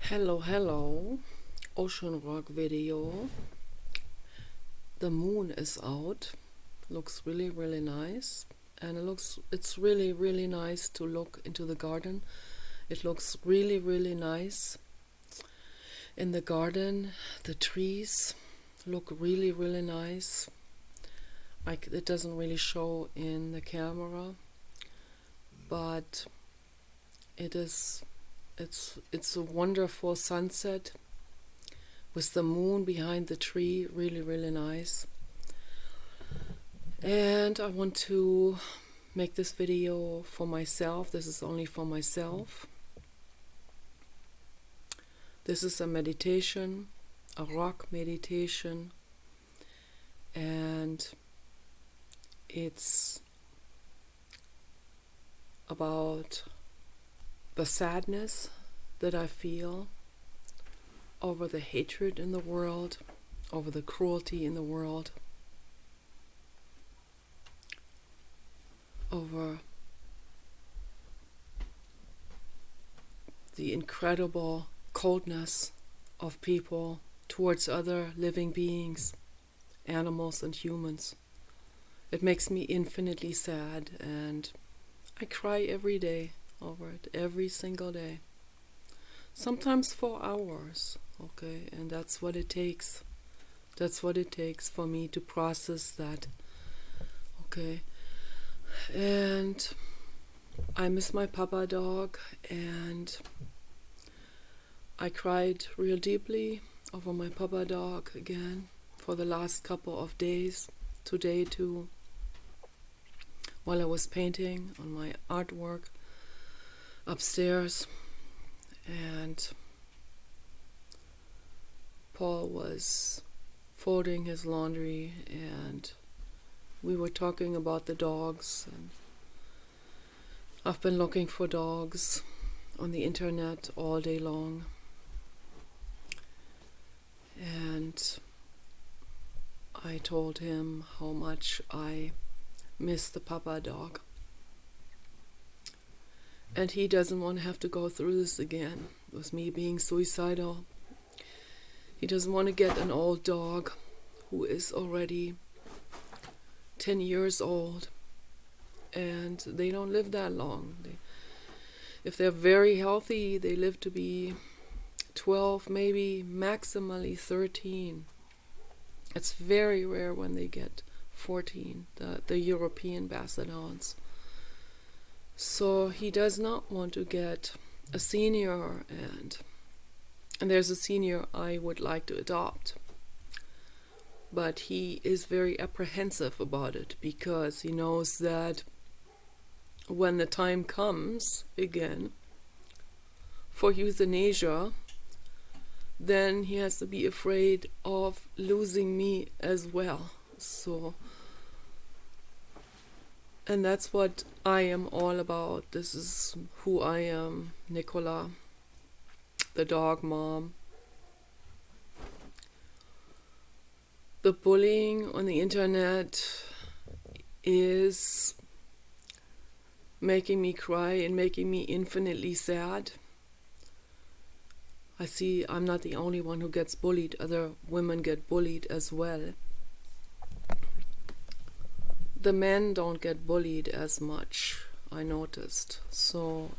Hello, Ocean Rock video. The moon is out. Looks really nice, and it's really nice to look into the garden. It looks really nice in the garden. The trees look really nice. It doesn't really show in the camera, but it's a wonderful sunset with the moon behind the tree. Really nice. And I want to make this video for myself. This is only for myself. This is a meditation, a rock meditation, and it's about the sadness that I feel over the hatred in the world, over the cruelty in the world, over the incredible coldness of people towards other living beings, animals and humans. It makes me infinitely sad, and I cry every day over it, every single day. Sometimes for hours, okay, and that's what it takes. That's what it takes for me to process that, okay. And I miss my papa dog, and I cried real deeply over my papa dog again for the last couple of days. Today too, while I was painting on my artwork upstairs, and Paul was folding his laundry, and we were talking about the dogs, and I've been looking for dogs on the internet all day long, and I told him how much I miss the papa dog. And he doesn't want to have to go through this again with me being suicidal. He doesn't want to get an old dog who is already 10 years old, and they don't live that long. If they're very healthy, they live to be 12, maybe maximally 13. It's very rare when they get 14, the European Basset Hounds. So he does not want to get a senior, and there's a senior I would like to adopt. But he is very apprehensive about it, because he knows that when the time comes again for euthanasia, then he has to be afraid of losing me as well. So, and that's what I am all about. This is who I am, Nicola, the dog mom. The bullying on the internet is making me cry and making me infinitely sad. I see I'm not the only one who gets bullied. Other women get bullied as well. The men don't get bullied as much, I noticed. So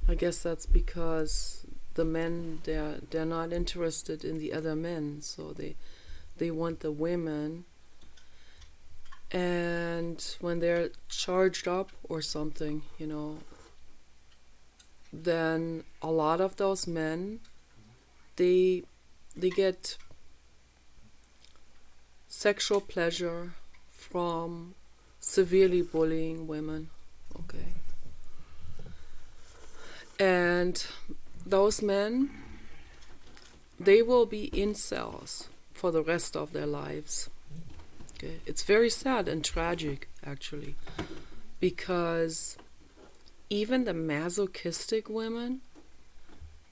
I guess that's because the men, they're not interested in the other men, so they want the women. And when they're charged up or something, then a lot of those men, they get sexual pleasure from severely bullying women, okay. And those men, they will be incels for the rest of their lives. Okay. It's very sad and tragic, actually, because even the masochistic women,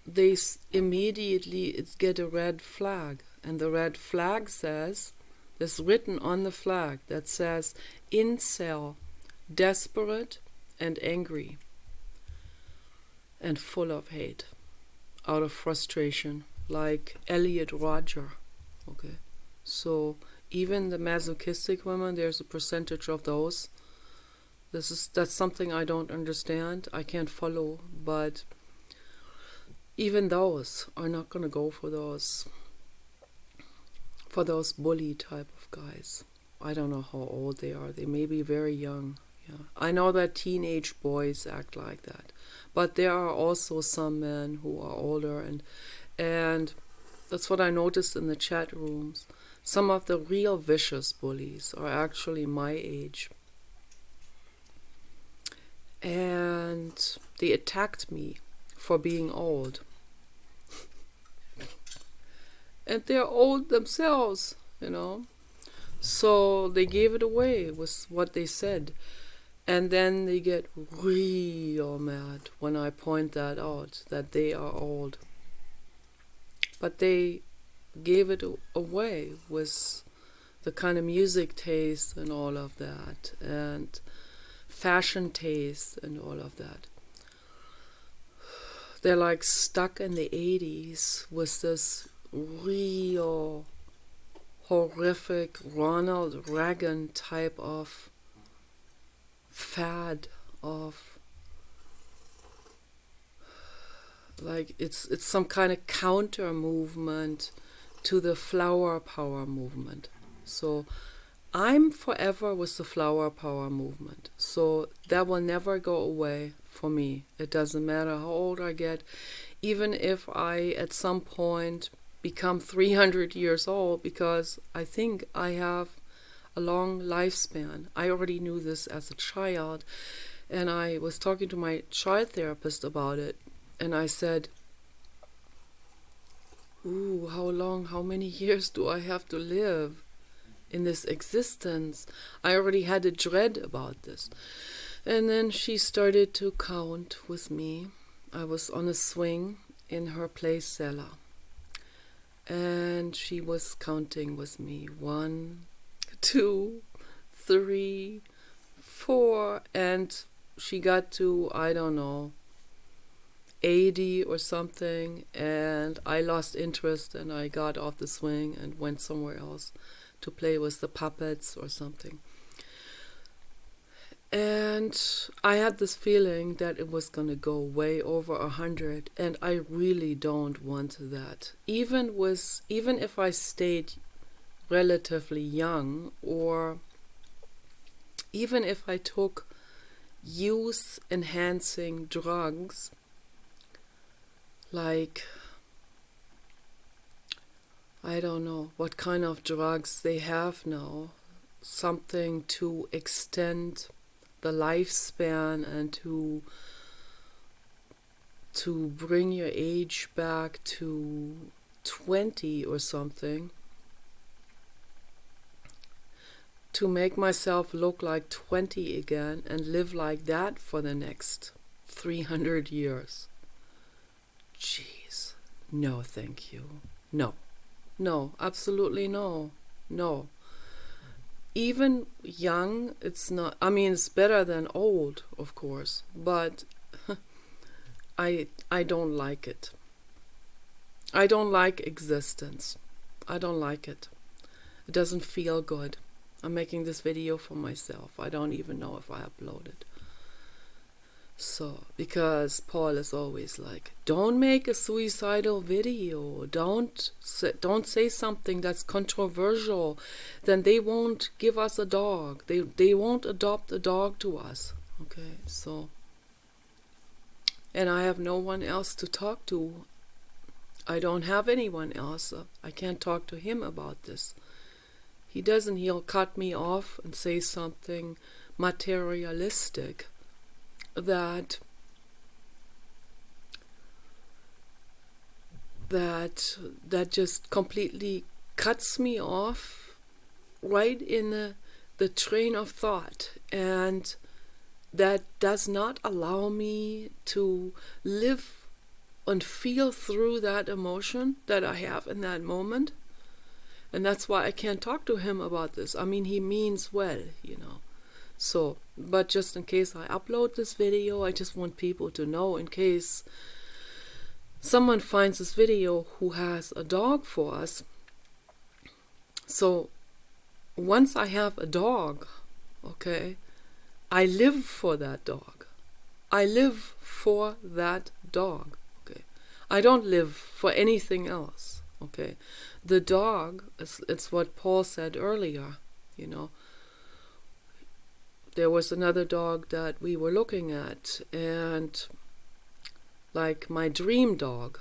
they immediately get a red flag, and the red flag says, there's written on the flag that says incel, desperate and angry. and full of hate, out of frustration, like Elliot Rodger. Okay, so even the masochistic women, there's a percentage of those. That's something I don't understand. I can't follow, but even those are not gonna go for those bully type of guys. I don't know how old they are. They may be very young. Yeah, I know that teenage boys act like that, but there are also some men who are older, and that's what I noticed in the chat rooms. Some of the real vicious bullies are actually my age, and they attacked me for being old. And they're old themselves, you know. So they gave it away with what they said. And then they get real mad when I point that out, that they are old. But they gave it away with the kind of music taste and all of that, and fashion taste and all of that. They're like stuck in the 80s with this real horrific Ronald Reagan type of fad of, like, it's some kind of counter movement to the flower power movement. So I'm forever with the flower power movement. So that will never go away for me. It doesn't matter how old I get. Even if I at some point become 300 years old, because I think I have a long lifespan. I already knew this as a child, and I was talking to my child therapist about it, and I said, ooh, how many years do I have to live in this existence? I already had a dread about this. And then she started to count with me. I was on a swing in her play cellar, and she was counting with me. 1, 2, 3, 4, and she got to, I don't know, 80 or something, and I lost interest, and I got off the swing and went somewhere else to play with the puppets or something. And I had this feeling that it was going to go way over 100, and I really don't want that. Even if I stayed relatively young, or even if I took youth-enhancing drugs, like, I don't know what kind of drugs they have now, something to extend the lifespan and to bring your age back to 20 or something, to make myself look like 20 again and live like that for the next 300 years. Jeez. No, thank you. No, absolutely no. Even young, it's not, I mean, it's better than old, of course, but I don't like it. I don't like existence. I don't like it. It doesn't feel good. I'm making this video for myself. I don't even know if I upload it. So, because Paul is always like, don't make a suicidal video. Don't say something that's controversial. Then they won't give us a dog. They won't adopt a dog to us. Okay, so. And I have no one else to talk to. I don't have anyone else. I can't talk to him about this. He'll cut me off and say something materialistic that just completely cuts me off right in the train of thought, and that does not allow me to live and feel through that emotion that I have in that moment. And that's why I can't talk to him about this. I mean, he means well, you know. So, but just in case I upload this video, I just want people to know, in case someone finds this video who has a dog for us. So once I have a dog, okay, I live for that dog. I live for that dog, okay. I don't live for anything else, okay. The dog, it's what Paul said earlier, you know. There was another dog that we were looking at, and like my dream dog.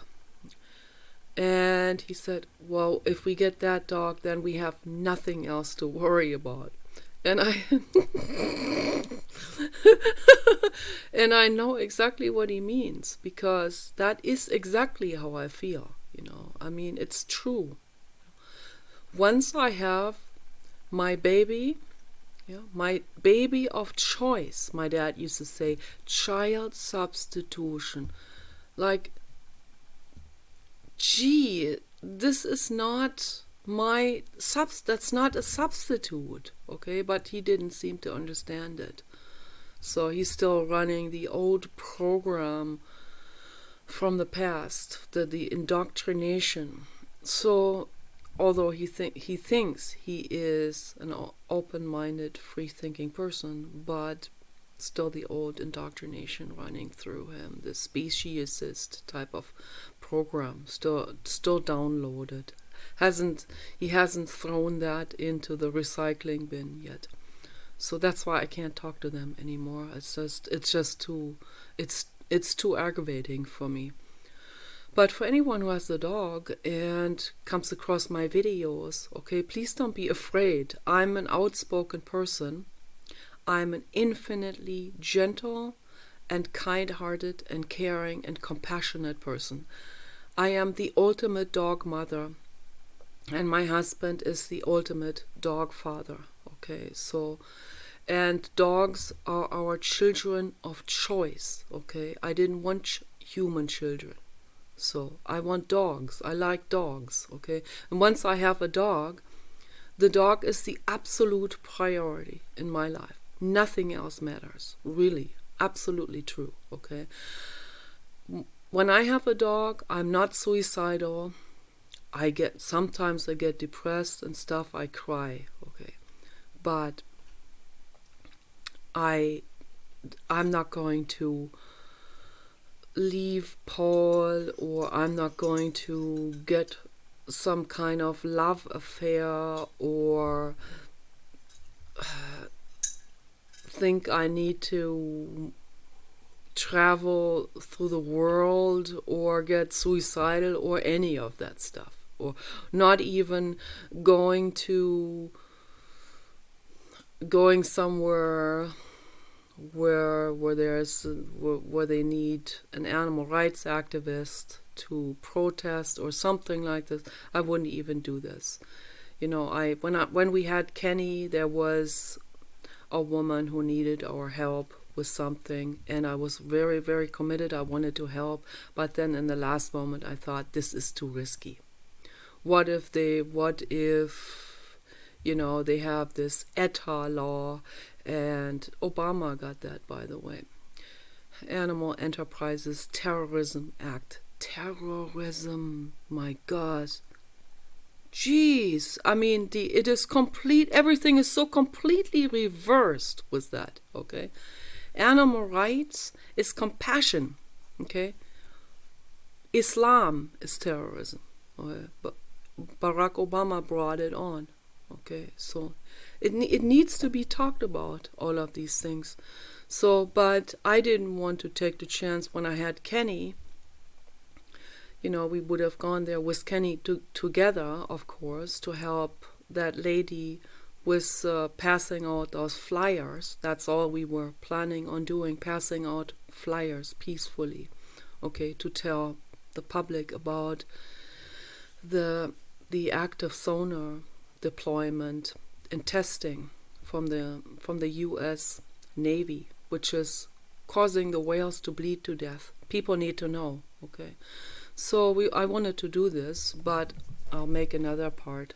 And he said, well, if we get that dog, then we have nothing else to worry about. And I know exactly what he means, because that is exactly how I feel, you know. I mean, it's true. Once I have my baby, my baby of choice, my dad used to say, child substitution. Like, gee, this is not that's not a substitute, okay? But he didn't seem to understand it. So he's still running the old program from the past, the indoctrination. So although he thinks he is an open-minded, free-thinking person, but still the old indoctrination running through him, the speciesist type of program, still downloaded. He hasn't thrown that into the recycling bin yet. So that's why I can't talk to them anymore. It's too aggravating for me. But for anyone who has a dog and comes across my videos, okay, please don't be afraid. I'm an outspoken person. I'm an infinitely gentle and kind-hearted and caring and compassionate person. I am the ultimate dog mother, and my husband is the ultimate dog father. Okay, so, and dogs are our children of choice. Okay, I didn't want human children. So I want dogs. I like dogs, okay? And once I have a dog, the dog is the absolute priority in my life. Nothing else matters, really. Absolutely true, okay? When I have a dog, I'm not suicidal. Sometimes I get depressed and stuff, I cry, okay? But I'm not going to leave Paul, or I'm not going to get some kind of love affair, or think I need to travel through the world or get suicidal or any of that stuff, or not even going somewhere where they need an animal rights activist to protest or something like this. I wouldn't even do this. You know, when we had Kenny, there was a woman who needed our help with something, and I was very, very committed. I wanted to help, but then in the last moment I thought, this is too risky. What if they have this ETA law, and Obama got that, by the way. Animal Enterprises Terrorism Act. Terrorism, my God. Jeez, I mean, it is complete, everything is so completely reversed with that, okay? Animal rights is compassion, okay? Islam is terrorism, okay? But Barack Obama brought it on, okay? So it needs to be talked about, all of these things. So, but I didn't want to take the chance when I had Kenny. You know, we would have gone there with Kenny together, of course, to help that lady with passing out those flyers. That's all we were planning on doing, passing out flyers peacefully, okay, to tell the public about the active sonar deployment and testing from the U.S. Navy, which is causing the whales to bleed to death. People need to know, okay? So I wanted to do this, but I'll make another part